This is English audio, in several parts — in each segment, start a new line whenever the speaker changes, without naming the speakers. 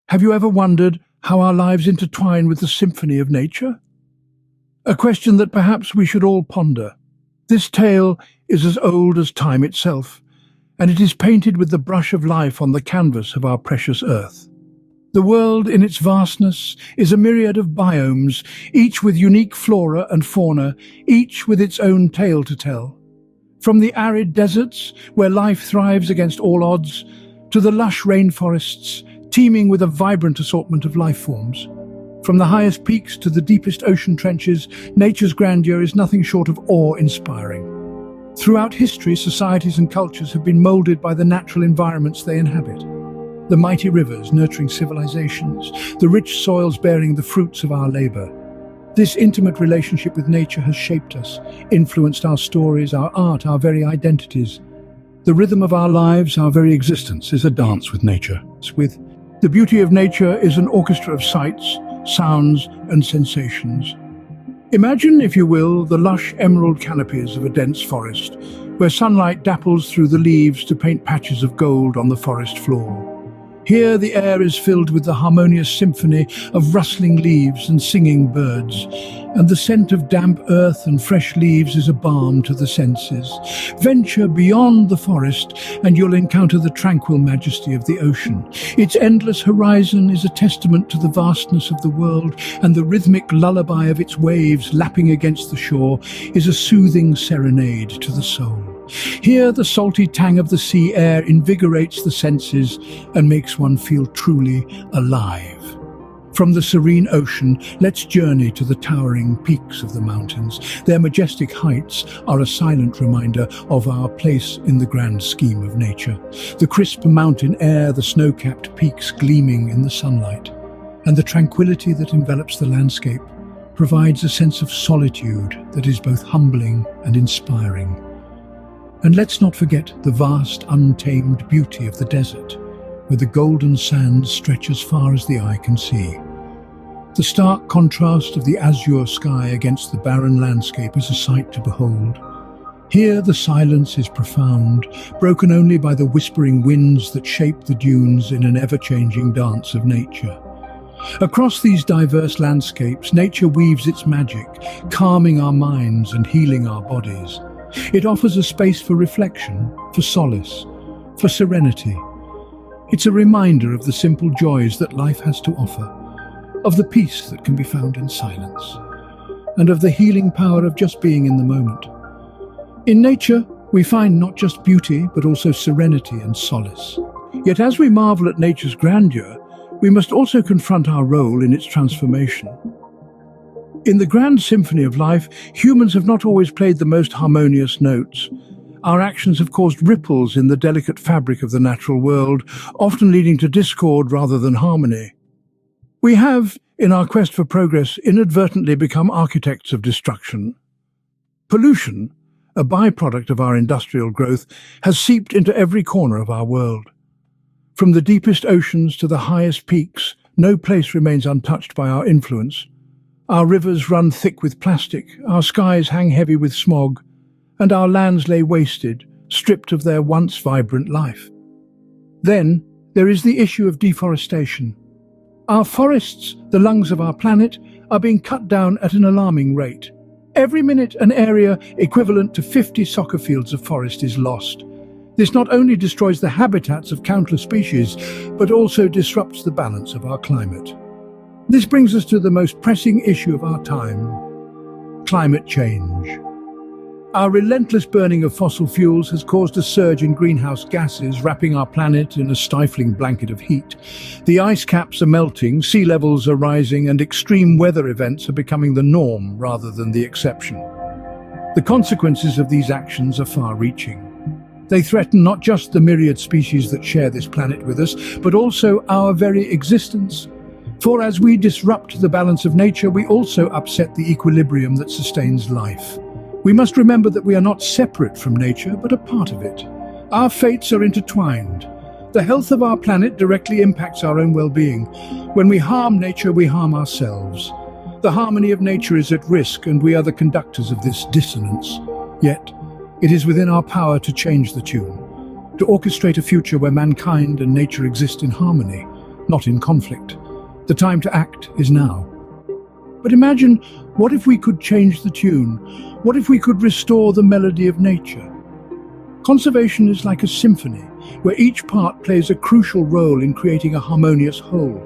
Have you ever wondered how our lives intertwine with the symphony of nature? A question that perhaps we should all ponder. This tale is as old as time itself, and it is painted with the brush of life on the canvas of our precious earth. The world in its vastness is a myriad of biomes, each with unique flora and fauna, each with its own tale to tell. From the arid deserts, where life thrives against all odds, to the lush rainforests, teeming with a vibrant assortment of life forms. From the highest peaks to the deepest ocean trenches, nature's grandeur is nothing short of awe-inspiring. Throughout history, societies and cultures have been molded by the natural environments they inhabit. The mighty rivers nurturing civilizations, the rich soils bearing the fruits of our labor. This intimate relationship with nature has shaped us, influenced our stories, our art, our very identities. The rhythm of our lives, our very existence, is a dance with nature. The beauty of nature is an orchestra of sights, sounds, and sensations. Imagine, if you will, the lush emerald canopies of a dense forest, where sunlight dapples through the leaves to paint patches of gold on the forest floor. Here the air is filled with the harmonious symphony of rustling leaves and singing birds, and the scent of damp earth and fresh leaves is a balm to the senses. Venture beyond the forest and you'll encounter the tranquil majesty of the ocean. Its endless horizon is a testament to the vastness of the world, and the rhythmic lullaby of its waves lapping against the shore is a soothing serenade to the soul. Here the salty tang of the sea air invigorates the senses and makes one feel truly alive. From the serene ocean, let's journey to the towering peaks of the mountains. Their majestic heights are a silent reminder of our place in the grand scheme of nature. The crisp mountain air, the snow-capped peaks gleaming in the sunlight, and the tranquility that envelops the landscape provides a sense of solitude that is both humbling and inspiring. And let's not forget the vast, untamed beauty of the desert, where the golden sands stretch as far as the eye can see. The stark contrast of the azure sky against the barren landscape is a sight to behold. Here the silence is profound, broken only by the whispering winds that shape the dunes in an ever-changing dance of nature. Across these diverse landscapes, nature weaves its magic, calming our minds and healing our bodies. It offers a space for reflection, for solace, for serenity. It's a reminder of the simple joys that life has to offer, of the peace that can be found in silence, and of the healing power of just being in the moment. In nature, we find not just beauty, but also serenity and solace. Yet as we marvel at nature's grandeur, we must also confront our role in its transformation. In the grand symphony of life, humans have not always played the most harmonious notes. Our actions have caused ripples in the delicate fabric of the natural world, often leading to discord rather than harmony. We have, in our quest for progress, inadvertently become architects of destruction. Pollution, a byproduct of our industrial growth, has seeped into every corner of our world. From the deepest oceans to the highest peaks, no place remains untouched by our influence. Our rivers run thick with plastic, our skies hang heavy with smog, and our lands lay wasted, stripped of their once vibrant life. Then there is the issue of deforestation. Our forests, the lungs of our planet, are being cut down at an alarming rate. Every minute, an area equivalent to 50 soccer fields of forest is lost. This not only destroys the habitats of countless species, but also disrupts the balance of our climate. This brings us to the most pressing issue of our time: climate change. Our relentless burning of fossil fuels has caused a surge in greenhouse gases, wrapping our planet in a stifling blanket of heat. The ice caps are melting, sea levels are rising, and extreme weather events are becoming the norm rather than the exception. The consequences of these actions are far-reaching. They threaten not just the myriad species that share this planet with us, but also our very existence. For as we disrupt the balance of nature, we also upset the equilibrium that sustains life. We must remember that we are not separate from nature, but a part of it. Our fates are intertwined. The health of our planet directly impacts our own well-being. When we harm nature, we harm ourselves. The harmony of nature is at risk, and we are the conductors of this dissonance. Yet, it is within our power to change the tune, to orchestrate a future where mankind and nature exist in harmony, not in conflict. The time to act is now. But imagine, what if we could change the tune? What if we could restore the melody of nature? Conservation is like a symphony, where each part plays a crucial role in creating a harmonious whole.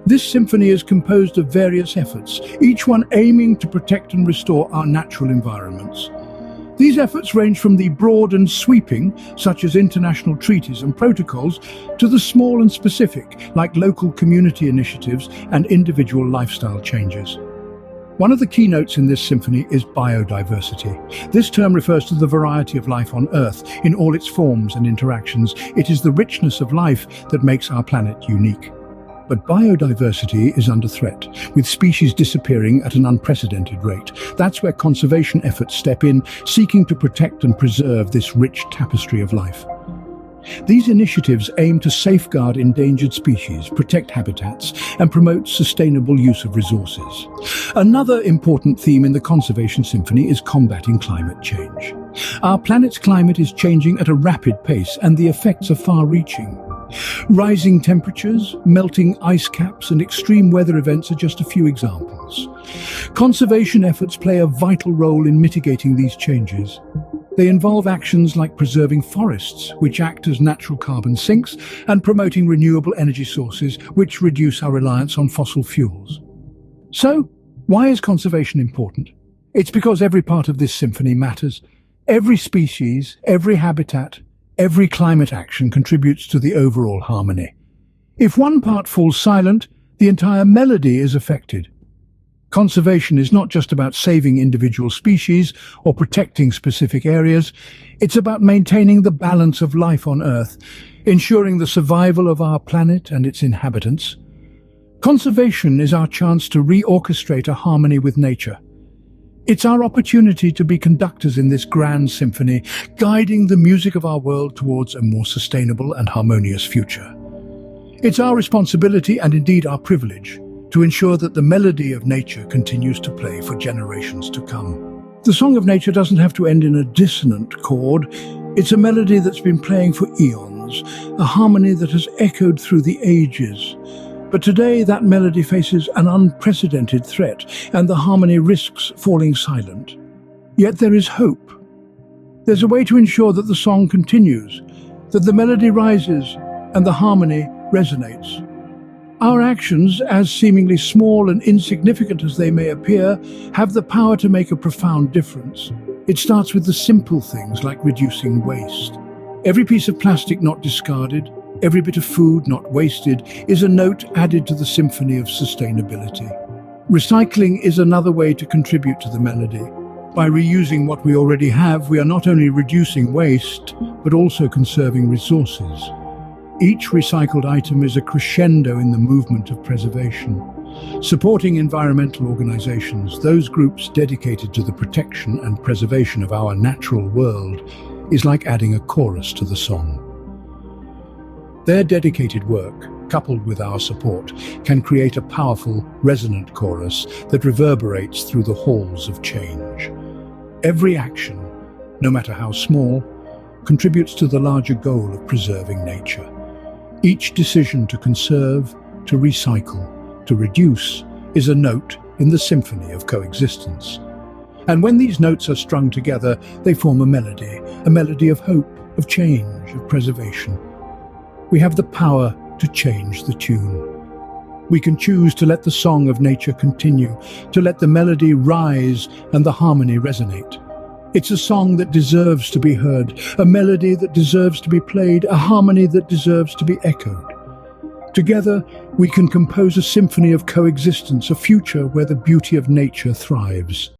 This symphony is composed of various efforts, each one aiming to protect and restore our natural environments. These efforts range from the broad and sweeping, such as international treaties and protocols, to the small and specific, like local community initiatives and individual lifestyle changes. One of the keynotes in this symphony is biodiversity. This term refers to the variety of life on Earth in all its forms and interactions. It is the richness of life that makes our planet unique. But biodiversity is under threat, with species disappearing at an unprecedented rate. That's where conservation efforts step in, seeking to protect and preserve this rich tapestry of life. These initiatives aim to safeguard endangered species, protect habitats, and promote sustainable use of resources. Another important theme in the Conservation Symphony is combating climate change. Our planet's climate is changing at a rapid pace, and the effects are far-reaching. Rising temperatures, melting ice caps, and extreme weather events are just a few examples. Conservation efforts play a vital role in mitigating these changes. They involve actions like preserving forests, which act as natural carbon sinks, and promoting renewable energy sources, which reduce our reliance on fossil fuels. So, why is conservation important? It's because every part of this symphony matters. Every species, every habitat, every climate action contributes to the overall harmony. If one part falls silent, the entire melody is affected. Conservation is not just about saving individual species or protecting specific areas. It's about maintaining the balance of life on Earth, ensuring the survival of our planet and its inhabitants. Conservation is our chance to reorchestrate a harmony with nature. It's our opportunity to be conductors in this grand symphony, guiding the music of our world towards a more sustainable and harmonious future. It's our responsibility, and indeed our privilege, to ensure that the melody of nature continues to play for generations to come. The song of nature doesn't have to end in a dissonant chord. It's a melody that's been playing for eons, a harmony that has echoed through the ages. But today that melody faces an unprecedented threat, and the harmony risks falling silent. Yet there is hope. There's a way to ensure that the song continues, that the melody rises and the harmony resonates. Our actions, as seemingly small and insignificant as they may appear, have the power to make a profound difference. It starts with the simple things like reducing waste. Every piece of plastic not discarded, every bit of food not wasted, is a note added to the symphony of sustainability. Recycling is another way to contribute to the melody. By reusing what we already have, we are not only reducing waste, but also conserving resources. Each recycled item is a crescendo in the movement of preservation. Supporting environmental organizations, those groups dedicated to the protection and preservation of our natural world, is like adding a chorus to the song. Their dedicated work, coupled with our support, can create a powerful, resonant chorus that reverberates through the halls of change. Every action, no matter how small, contributes to the larger goal of preserving nature. Each decision to conserve, to recycle, to reduce, is a note in the symphony of coexistence. And when these notes are strung together, they form a melody of hope, of change, of preservation. We have the power to change the tune. We can choose to let the song of nature continue, to let the melody rise and the harmony resonate. It's a song that deserves to be heard, a melody that deserves to be played, a harmony that deserves to be echoed. Together, we can compose a symphony of coexistence, a future where the beauty of nature thrives.